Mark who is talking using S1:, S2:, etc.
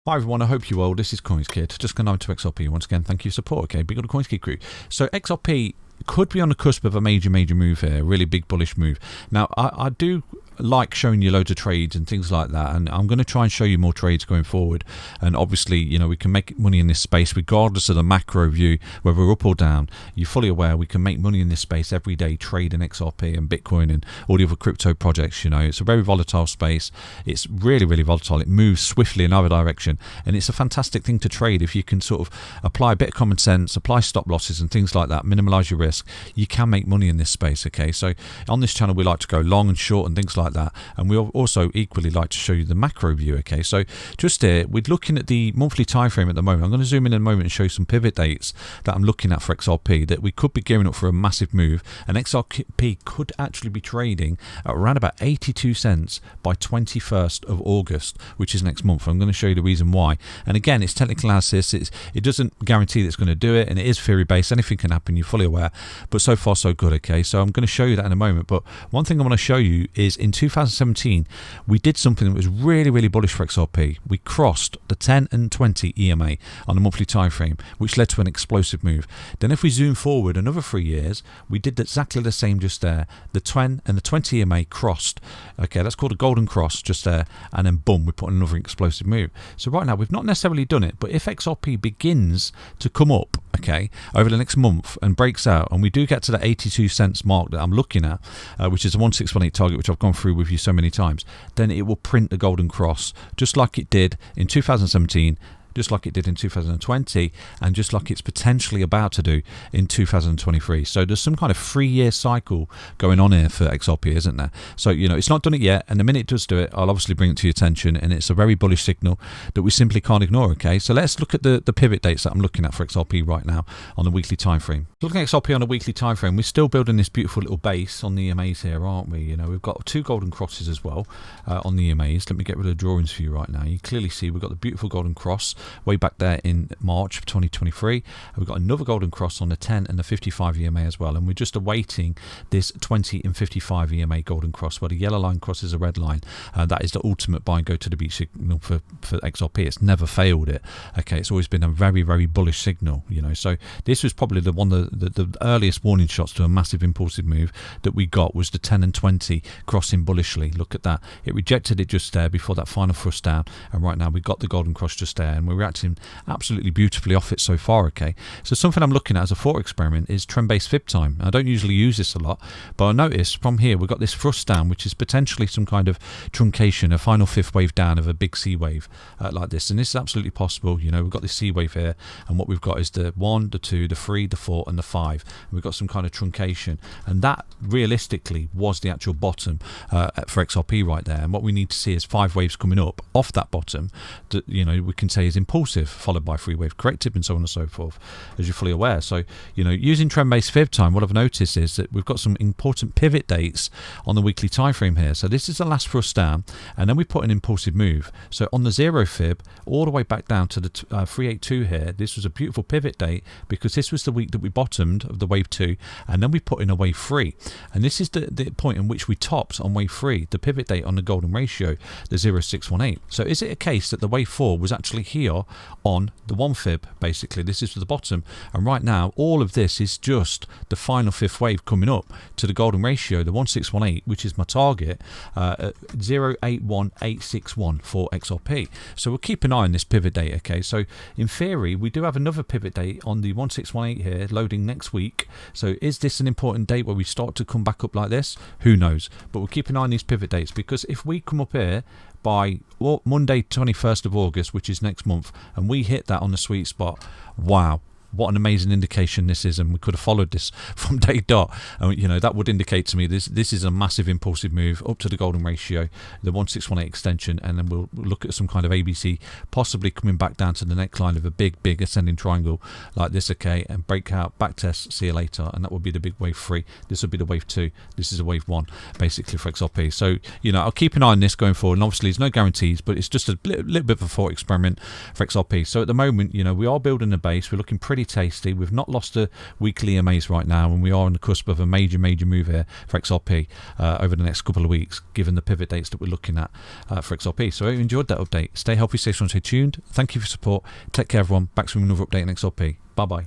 S1: Hi everyone, I hope you're well. This is CoinsKid. Just going over to XRP once again. Thank you for support. Okay, big up the CoinsKid crew. So XRP could be on the cusp of a major move here, a really big bullish move. Now, I do like showing you loads of trades and things like that, and I'm going to try and show you more trades going forward. And obviously, you know, we can make money in this space regardless of the macro view, whether we're up or down. You're fully aware we can make money in this space every day, trading XRP and Bitcoin and all the other crypto projects. You know, it's a very volatile space. It's really, really volatile. It moves swiftly in either direction, and it's a fantastic thing to trade if you can sort of apply a bit of common sense, apply stop losses and things like that, minimize your risk. You can make money in this space. Okay, so on this channel we like to go long and short and things like that, and we also equally like to show you the macro view. Okay, so just here we're looking at the monthly time frame at the moment. I'm going to zoom in a moment and show you some pivot dates that I'm looking at for XRP, that we could be gearing up for a massive move, and XRP could actually be trading at around about 82 cents by 21st of August, which is next month. I'm going to show you the reason why. And again, it's technical analysis. It doesn't guarantee that it's going to do it, and it is theory based. Anything can happen, you're fully aware, but so far so good. Okay, so I'm going to show you that in a moment, but one thing I want to show you is in 2017 we did something that was really, really bullish for XRP. We crossed the 10 and 20 EMA on the monthly time frame, which led to an explosive move. Then if we zoom forward another 3 years, we did exactly the same just there. The 10 and the 20 EMA crossed. Okay, that's called a golden cross just there, and then boom, we put another explosive move. So right now we've not necessarily done it, but if XRP begins to come up, okay, over the next month and breaks out, and we do get to the 82 cents mark that I'm looking at, which is a 1618 target, which I've gone through with you so many times, then it will print the golden cross just like it did in 2017, just like it did in 2020, and just like it's potentially about to do in 2023. So there's some kind of 3-year cycle going on here for XRP, isn't there? So, you know, it's not done it yet, and the minute it does do it, I'll obviously bring it to your attention, and it's a very bullish signal that we simply can't ignore. Okay, so let's look at the pivot dates that I'm looking at for XRP right now on the weekly time frame. Looking at XRP on a weekly time frame, we're still building this beautiful little base on the EMAs here, aren't we? You know, we've got 2 golden crosses as well on the EMAs. Let me get rid of the drawings for you right now. You clearly see we've got the beautiful golden cross way back there in March of 2023. We've got another golden cross on the 10 and the 55 EMA as well, and we're just awaiting this 20 and 55 EMA golden cross where the yellow line crosses a red line. That is the ultimate buy and go to the beach signal for XRP. It's never failed it. Okay, it's always been a very, very bullish signal, you know. So this was probably the earliest warning shots to a massive impulsive move that we got, was the 10 and 20 crossing bullishly. Look at that, it rejected it just there before that final thrust down, and right now we got the golden cross just there, and we're reacting absolutely beautifully off it so far. Okay, so something I'm looking at as a thought experiment is trend-based fib time. I don't usually use this a lot, but I noticed from here we've got this thrust down, which is potentially some kind of truncation, a final fifth wave down of a big C wave like this, and this is absolutely possible. You know, we've got this C wave here, and what we've got is the 1, the 2, the 3, the 4 and the 5, and we've got some kind of truncation, and that realistically was the actual bottom for XRP right there. And what we need to see is 5 waves coming up off that bottom that, you know, we can say is impulsive, followed by 3 wave corrective and so on and so forth, as you're fully aware. So, you know, using trend-based fib time, what I've noticed is that we've got some important pivot dates on the weekly time frame here. So this is the last thrust down, and then we put an impulsive move. So on the 0 fib all the way back down to the 382 here, this was a beautiful pivot date because this was the week that we bottomed of the wave 2, and then we put in a wave 3, and this is the point in which we topped on wave 3, the pivot date on the golden ratio, the 0618. So is it a case that the wave 4 was actually here on the 1 fib? Basically this is the bottom, and right now all of this is just the final 5th wave coming up to the golden ratio, the 1618, which is my target, 081861 for XRP. So we'll keep an eye on this pivot date. Okay, so in theory we do have another pivot date on the 1618 here loading next week. So is this an important date where we start to come back up like this? Who knows, but we'll keep an eye on these pivot dates, because if we come up here by Monday 21st of August, which is next month, and we hit that on the sweet spot, wow, what an amazing indication this is. And we could have followed this from day dot, and you know, that would indicate to me this is a massive impulsive move up to the golden ratio, the 1618 extension, and then we'll look at some kind of ABC possibly coming back down to the neckline of a big ascending triangle like this. Okay, and breakout, back test, see you later, and that would be the big wave 3. This would be the wave 2, this is a wave 1 basically for XRP. So, you know, I'll keep an eye on this going forward, and obviously there's no guarantees, but it's just a little bit of a thought experiment for XRP. So at the moment, you know, we are building a base, we're looking pretty really tasty. We've not lost a weekly EMAs right now, and we are on the cusp of a major move here for XRP over the next couple of weeks, given the pivot dates that we're looking at for XRP. So I hope you enjoyed that update. Stay healthy, stay strong, stay tuned. Thank you for your support. Take care, everyone. Back to another update on XRP. Bye bye.